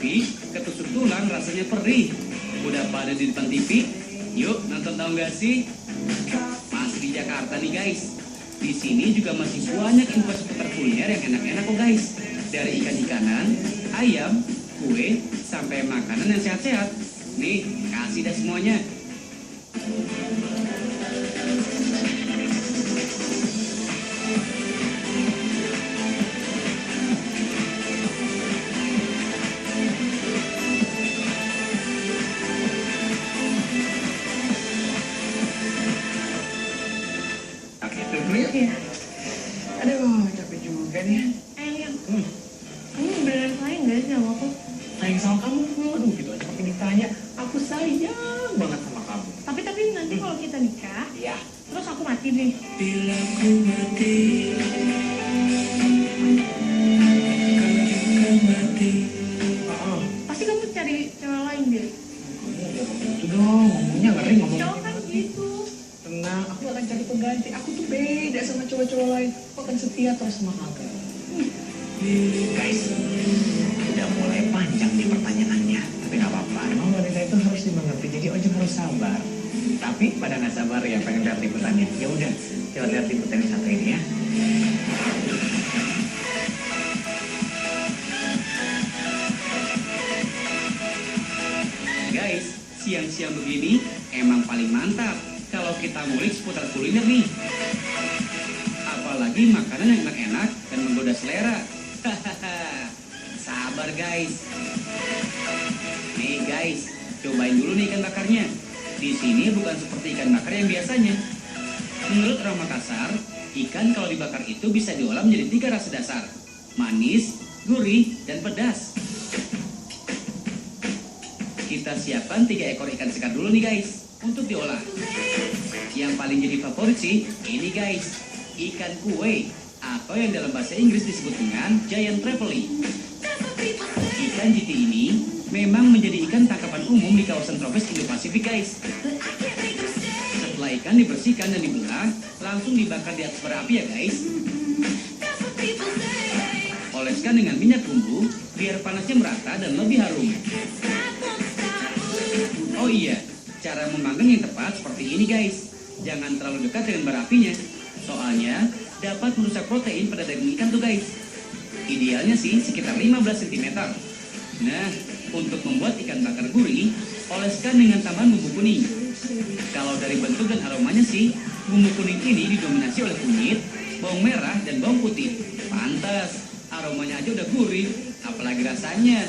Tapi ketusuk tulang rasanya perih. Udah pada di depan TV? Yuk nonton, tahu nggak sih? Masih di Jakarta nih guys. Di sini juga masih banyak info seputar kuliner yang enak-enak kok guys. Dari ikan-ikanan, ayam, kue, sampai makanan yang sehat-sehat. Nih, kasih dah semuanya. Iya. Aduh, capek juga nih. Yang kamu beneran sayang gak sih sama aku? Sayang sama kamu? Aduh, gitu aja pakai ditanya. Aku sayang banget sama kamu. Tapi nanti kalau kita nikah, Iya. terus aku mati nih. Bila ku mati, kau juga mati. Pasti kamu cari cewek lain deh. Kamu udah ngomong gitu dong. Ngomongnya ngeri ngomong. Cowok kan gitu. Tenang, aku akan cari pengganti. Aku tuh beda sama cowok-cowok lain. Aku akan setia terus sama kamu. Guys, udah mulai panjang nih pertanyaannya. Tapi nggak apa-apa. Emang wanita itu harus dimengerti. Jadi Ojo harus sabar. Tapi pada nggak sabar ya pengen lihat liputannya. Ya udah, coba lihat liputannya satu ini ya. Guys, siang-siang begini emang paling mantap kalau kita ngulik seputar kuliner nih. Apalagi makanan yang enak-enak dan menggoda selera. Sabar guys. Nih guys, cobain dulu nih ikan bakarnya. Di sini bukan seperti ikan bakar yang biasanya. Menurut orang Makassar, ikan kalau dibakar itu bisa diolah menjadi 3 rasa dasar. Manis, gurih, dan pedas. Kita siapkan 3 ekor ikan segar dulu nih guys, untuk diolah. Yang paling jadi favorit sih, ini guys, ikan kue, atau yang dalam bahasa Inggris disebut dengan giant trevally. Ikan GT ini memang menjadi ikan tangkapan umum di kawasan tropis Indo-Pasifik guys. Setelah ikan dibersihkan dan dibelah, langsung dibakar di atas bara api ya guys. Oleskan dengan minyak bumbu, biar panasnya merata dan lebih harum. Oh iya, cara memanggang yang tepat seperti ini guys. Jangan terlalu dekat dengan bara apinya. Soalnya dapat merusak protein pada daging ikan tuh guys. Idealnya sih sekitar 15 cm. Nah, untuk membuat ikan bakar gurih, oleskan dengan tambahan bumbu kuning. Kalau dari bentuk dan aromanya sih, bumbu kuning ini didominasi oleh kunyit, bawang merah, dan bawang putih. Pantas, aromanya aja udah gurih, apalagi rasanya.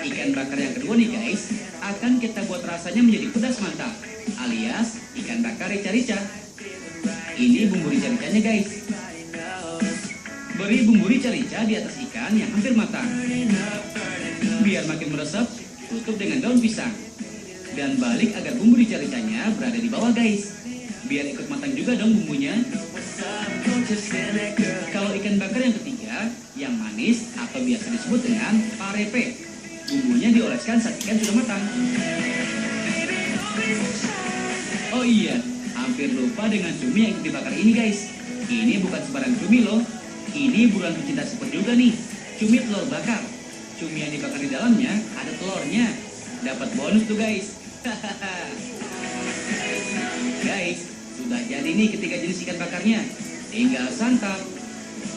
Ikan bakar yang kedua nih guys, akan kita buat rasanya menjadi pedas mantap, alias ikan bakar rica-rica. Ini bumbu rica-ricanya guys. Beri bumbu rica-rica di atas ikan yang hampir matang. Biar makin meresap, tutup dengan daun pisang. Dan balik agar bumbu rica-ricanya berada di bawah guys. Biar ikut matang juga dong bumbunya. Kalau ikan bakar yang ketiga, yang manis atau biasa disebut dengan parepe. Bumbunya dioleskan saat ikan sudah matang. Oh iya, hampir lupa dengan cumi yang dibakar ini guys. Ini bukan sembarang cumi loh. Ini buruan pecinta seafood juga nih. Cumi telur bakar. Cumi yang dibakar di dalamnya ada telurnya. Dapat bonus tuh guys. Guys, sudah jadi nih ketiga jenis ikan bakarnya. Tinggal santap.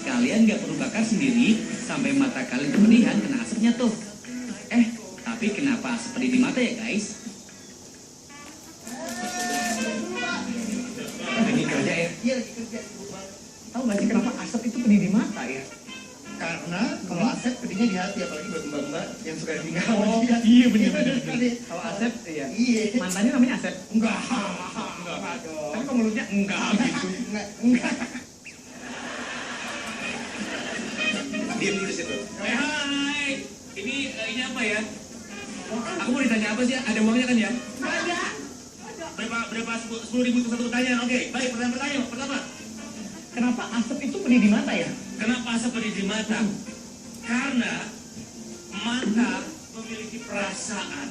Kalian gak perlu bakar sendiri sampai mata kalian kepedihan kena asapnya tuh. Tapi kenapa asap pedih di mata ya guys? Lagi kerja ya? Iya, lagi kerja. Tahu nggak sih kenapa asap itu pedih di mata ya? Karena kalau Asep pedihnya di hati, apalagi buat mbak-mbak yang suka tinggal sama Oh, dia. iya bener. Kalau Asep, iya. Iya. Mantannya namanya Asep? Enggak. Enggak dong. Tapi kok mulutnya enggak gitu. Enggak. Diam dulu di situ. Hai, ini apa ya? Aku mau ditanya apa sih? Ada uangnya kan ya? Ada. Berapa 10.000 untuk satu pertanyaan? Oke, baik. Pertanyaan pertama. Kenapa asap itu pedih di mata ya? Kenapa asap pedih di mata? Karena mata memiliki perasaan.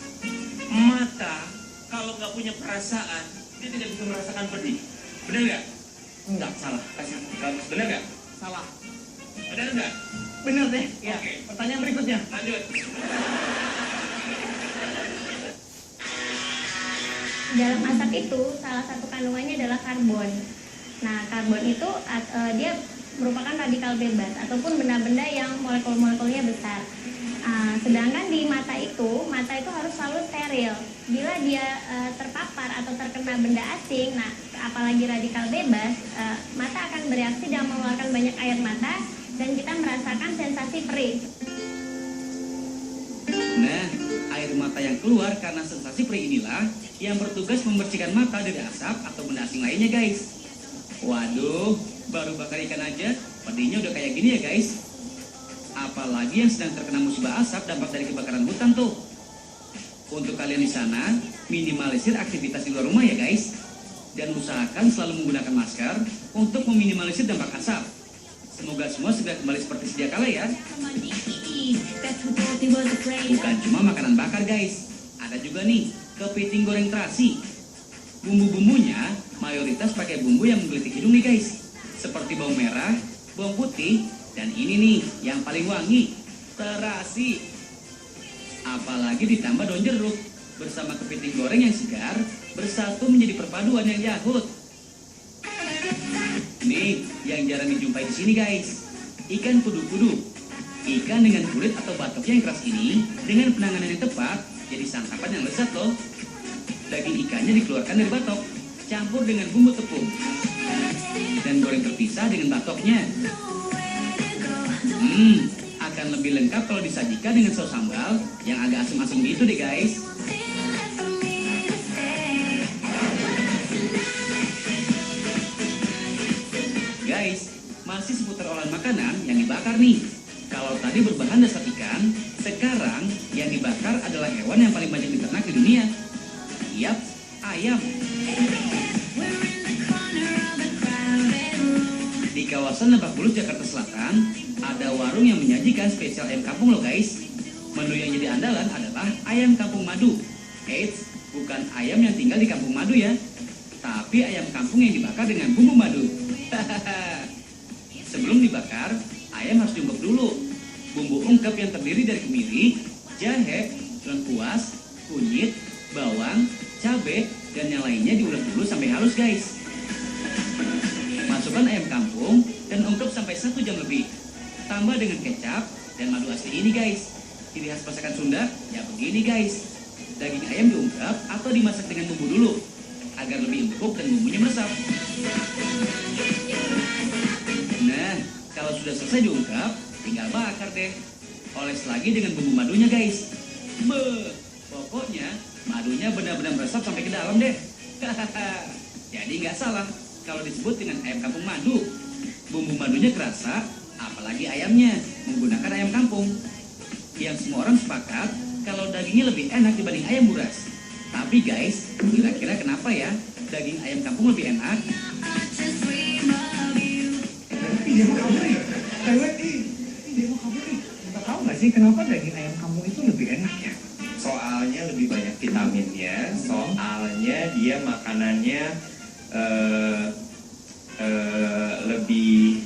Mata kalau nggak punya perasaan, dia tidak bisa merasakan pedih. Benar nggak? Enggak, salah. Benar nggak? Salah. Benar nggak? Bener deh. Ya. Oke. Pertanyaan berikutnya. Lanjut. Dalam asap itu salah satu kandungannya adalah karbon. Nah, karbon itu dia merupakan radikal bebas ataupun benda-benda yang molekul-molekulnya besar. Sedangkan di mata itu harus selalu steril. Bila dia terpapar atau terkena benda asing, nah apalagi radikal bebas, mata akan bereaksi dan mengeluarkan banyak air mata dan kita merasakan sensasi perih. Nah, air mata yang keluar karena sensasi perih inilah yang bertugas membersihkan mata dari asap atau benda asing lainnya, guys. Waduh, baru bakar ikan aja, pedihnya udah kayak gini ya, guys. Apalagi yang sedang terkena musibah asap dampak dari kebakaran hutan tuh. Untuk kalian di sana, minimalisir aktivitas di luar rumah ya, guys. Dan usahakan selalu menggunakan masker untuk meminimalisir dampak asap. Semoga semua segera kembali seperti sedia kala ya. Bukan cuma makanan bakar, guys. Ada juga nih, kepiting goreng terasi. Bumbu-bumbunya mayoritas pakai bumbu yang menggelitik hidung nih, guys. Seperti bawang merah, bawang putih, dan ini nih yang paling wangi, terasi. Apalagi ditambah daun jeruk bersama kepiting goreng yang segar bersatu menjadi perpaduan yang yahut. Nih yang jarang dijumpai di sini, guys, ikan kudu-kudu. Ikan dengan kulit atau batoknya yang keras ini dengan penanganan yang tepat jadi santapan yang lezat loh. Daging ikannya dikeluarkan dari batok, campur dengan bumbu tepung dan goreng terpisah dengan batoknya. Akan lebih lengkap kalau disajikan dengan saus sambal yang agak asam-asam gitu deh, guys. Guys, masih seputar olahan makanan yang dibakar nih. Kalau tadi berbahan dasar ikan, sekarang yang dibakar adalah hewan yang paling banyak diternak di dunia. Yap, ayam. Di kawasan Lebak Bulus, Jakarta Selatan, ada warung yang menyajikan spesial ayam kampung loh, guys. Menu yang jadi andalan adalah ayam kampung madu. Eits, bukan ayam yang tinggal di kampung madu ya, tapi ayam kampung yang dibakar dengan bumbu madu. Sebelum dibakar, ayam harus diungkep dulu. Bumbu ungkep yang terdiri dari kemiri, jahe, lengkuas, kunyit, bawang, cabai, dan yang lainnya diulek dulu sampai halus, guys. Masukkan ayam kampung dan ungkep sampai 1 jam lebih. Tambah dengan kecap dan madu asli ini, guys. Ciri khas masakan Sunda, ya begini, guys. Daging ayam diungkep atau dimasak dengan bumbu dulu agar lebih empuk dan bumbunya meresap. Nah, kalau sudah selesai diungkep, tinggal bakar deh. Oles lagi dengan bumbu madunya, guys. Pokoknya madunya benar-benar meresap sampai ke dalam deh. Jadi nggak salah kalau disebut dengan ayam kampung madu. Bumbu madunya kerasa, apalagi ayamnya menggunakan ayam kampung. Yang semua orang sepakat kalau dagingnya lebih enak dibanding ayam buras. Tapi guys, kira-kira kenapa ya daging ayam kampung lebih enak? Dia mau kabur ya? Dia mau kabur nih. Tahu nggak sih kenapa daging ayam kampung itu lebih enak ya? Soalnya lebih banyak vitaminnya, soalnya dia makanannya lebih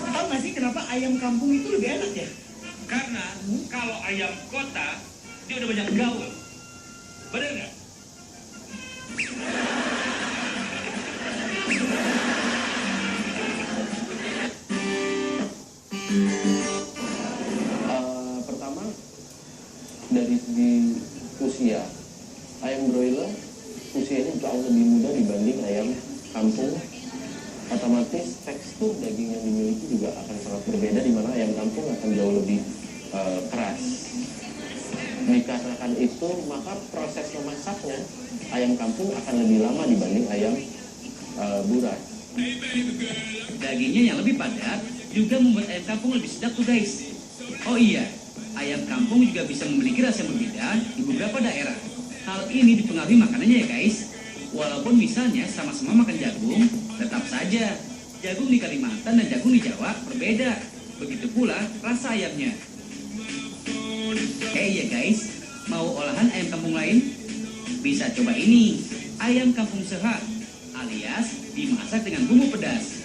Tahu nggak sih kenapa ayam kampung itu lebih enak ya? Karena kalau ayam kota dia udah banyak gaul. Bener nggak? Pertama, dari segi usia, ayam broiler usianya jauh lebih muda dibanding ayam kampung. Otomatis tekstur daging yang dimiliki juga akan sangat berbeda, di mana ayam kampung akan jauh lebih keras. Dikarenakan itu, maka proses memasaknya ayam kampung akan lebih lama dibanding ayam buras. Dagingnya yang lebih padat juga membuat ayam kampung lebih sedap tuh, guys. Oh iya, ayam kampung juga bisa memiliki rasa yang berbeda di beberapa daerah. Hal ini dipengaruhi makanannya ya, guys. Walaupun misalnya sama-sama makan jagung, tetap saja jagung di Kalimantan dan jagung di Jawa berbeda. Begitu pula rasa ayamnya. Iya guys, Mau olahan ayam kampung lain? Bisa coba ini, ayam kampung sehat, alias dimasak dengan bumbu pedas.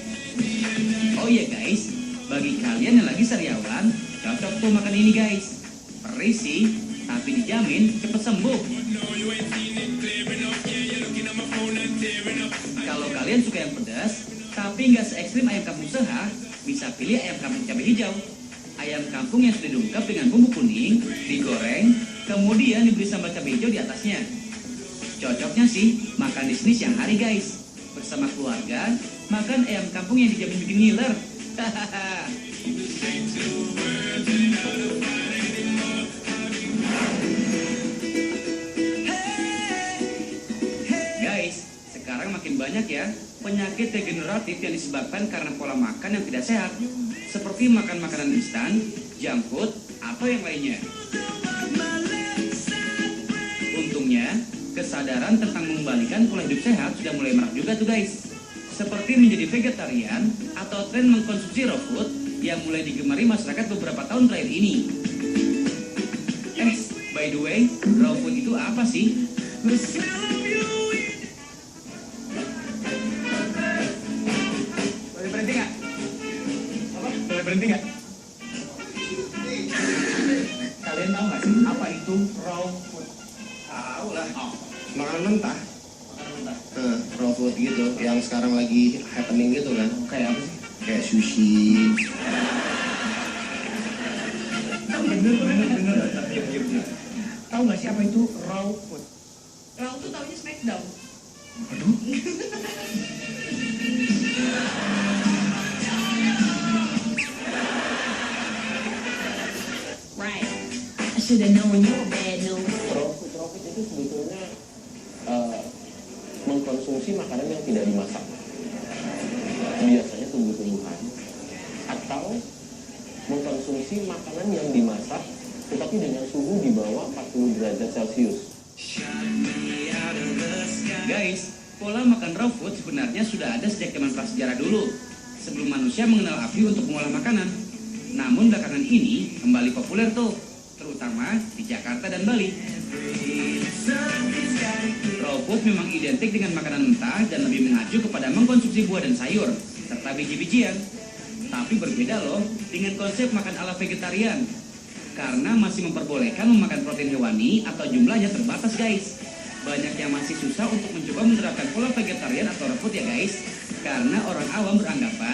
Oh iya guys, bagi kalian yang lagi sariawan, cocok tuh makan ini guys. Perih sih, tapi dijamin cepet sembuh. Kalau kalian suka yang pedas, tapi nggak se-ekstrim ayam kampung sehat, bisa pilih ayam kampung cabai hijau. Ayam kampung yang sudah diungkep dengan bumbu kuning, digoreng, kemudian diberi sambal cabai hijau di atasnya. Cocoknya sih makan di sini siang hari guys. Bersama keluarga, makan ayam kampung yang dijamin bikin ngiler. Hahaha. Guys, sekarang makin banyak ya penyakit degeneratif yang disebabkan karena pola makan yang tidak sehat, seperti makan makanan instan, junk food, atau yang lainnya. Untungnya, kesadaran tentang mengembalikan pola hidup sehat sudah mulai marak juga tuh guys. Seperti menjadi vegetarian atau tren mengkonsumsi raw food yang mulai digemari masyarakat beberapa tahun terakhir ini. By the way, raw food itu apa sih? Boleh berhenti nggak? Apa? Boleh berhenti nggak? Kalian tahu nggak sih apa itu raw food? Tahu lah. Oh, Makanan mentah. makanan mentah. Raw food gitu, yang sekarang lagi happening gitu kan. Kayak apa sih? Kayak sushi. Bener. Diam. Tahu nggak sih apa itu raw food? Raw tuh taunya Smackdown. Aduh. Right. I should have known you were bad news. Raw food itu sebetulnya mengkonsumsi makanan yang tidak dimasak. Biasanya tumbuh-tumbuhan. Atau mengkonsumsi makanan yang dimasak tetapi dengan suhu di bawah 40 derajat Celcius. Guys, pola makan raw food sebenarnya sudah ada sejak zaman prasejarah dulu, sebelum manusia mengenal api untuk mengolah makanan. Namun belakangan ini kembali populer tuh, terutama di Jakarta dan Bali. Raw food memang identik dengan makanan mentah dan lebih mengacu kepada mengkonsumsi buah dan sayur, serta biji-bijian. Tapi berbeda loh dengan konsep makan ala vegetarian, karena masih memperbolehkan memakan protein hewani atau jumlahnya terbatas guys. Banyak yang masih susah untuk mencoba menerapkan pola vegetarian atau raw food ya guys, karena orang awam beranggapan